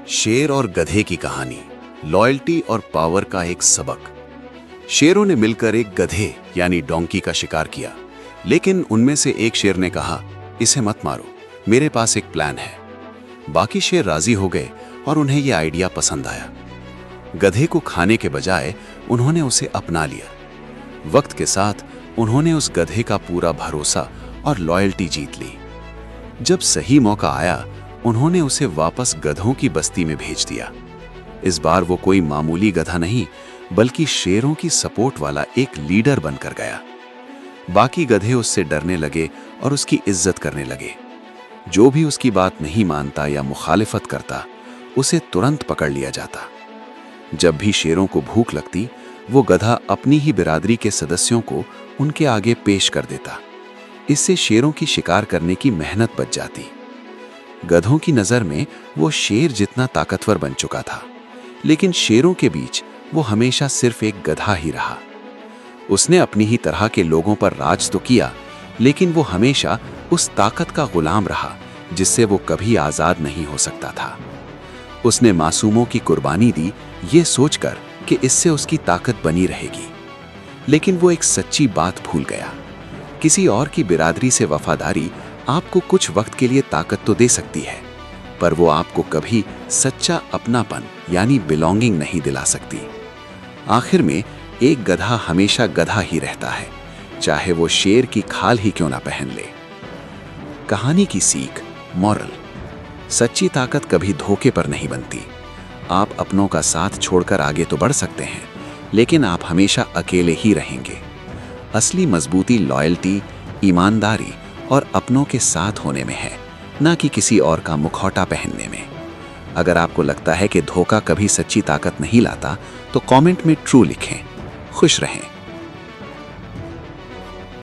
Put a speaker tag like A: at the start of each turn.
A: शेर और गधे की कहानी, लॉयल्टी और पावर का एक सबक। शेरों ने मिलकर एक गधे यानी डोंकी का शिकार किया, लेकिन उनमें से एक शेर ने कहा, इसे मत मारो, मेरे पास एक प्लान है। बाकी शेर राजी हो गए और उन्हें यह आइडिया पसंद आया। गधे को खाने के बजाय उन्होंने उसे अपना लिया। वक्त के साथ उन्होंने उस गधे का पूरा भरोसा और लॉयल्टी जीत ली। जब सही मौका आया, उन्होंने उसे वापस गधों की बस्ती में भेज दिया। इस बार वो कोई मामूली गधा नहीं, बल्कि शेरों की सपोर्ट वाला एक लीडर बनकर गया। बाकी गधे उससे डरने लगे और उसकी इज्जत करने लगे। जो भी उसकी बात नहीं मानता या मुखालिफत करता, उसे तुरंत पकड़ लिया जाता। जब भी शेरों को भूख लगती, वो गधा अपनी ही बिरादरी के सदस्यों को उनके आगे पेश कर देता। इससे शेरों की शिकार करने की मेहनत बच जाती। गधों की नज़र में वो शेर जितना ताकतवर बन चुका था, लेकिन शेरों के बीच वो हमेशा सिर्फ एक गधा ही रहा। उसने अपनी ही तरह के लोगों पर राज तो किया, लेकिन वो हमेशा उस ताकत का गुलाम रहा जिससे वो कभी आज़ाद नहीं हो सकता था। उसने मासूमों की कुर्बानी दी, ये सोचकर कि इससे उसकी ताकत बनी रहेगी। लेकिन वो एक सच्ची बात भूल गया। किसी और की बिरादरी से वफादारी आपको कुछ वक्त के लिए ताकत तो दे सकती है, पर वो आपको कभी सच्चा अपनापन यानी बिलोंगिंग नहीं दिला सकती। आखिर में एक गधा हमेशा गधा ही रहता है, चाहे वो शेर की खाल ही क्यों ना पहन ले। कहानी की सीख, मॉरल: सच्ची ताकत कभी धोखे पर नहीं बनती। आप अपनों का साथ छोड़कर आगे तो बढ़ सकते हैं, लेकिन आप हमेशा अकेले ही रहेंगे। असली मजबूती लॉयल्टी, ईमानदारी और अपनों के साथ होने में है, ना कि किसी और का मुखौटा पहनने में। अगर आपको लगता है कि धोखा कभी सच्ची ताकत नहीं लाता, तो कमेंट में ट्रू लिखें। खुश रहें।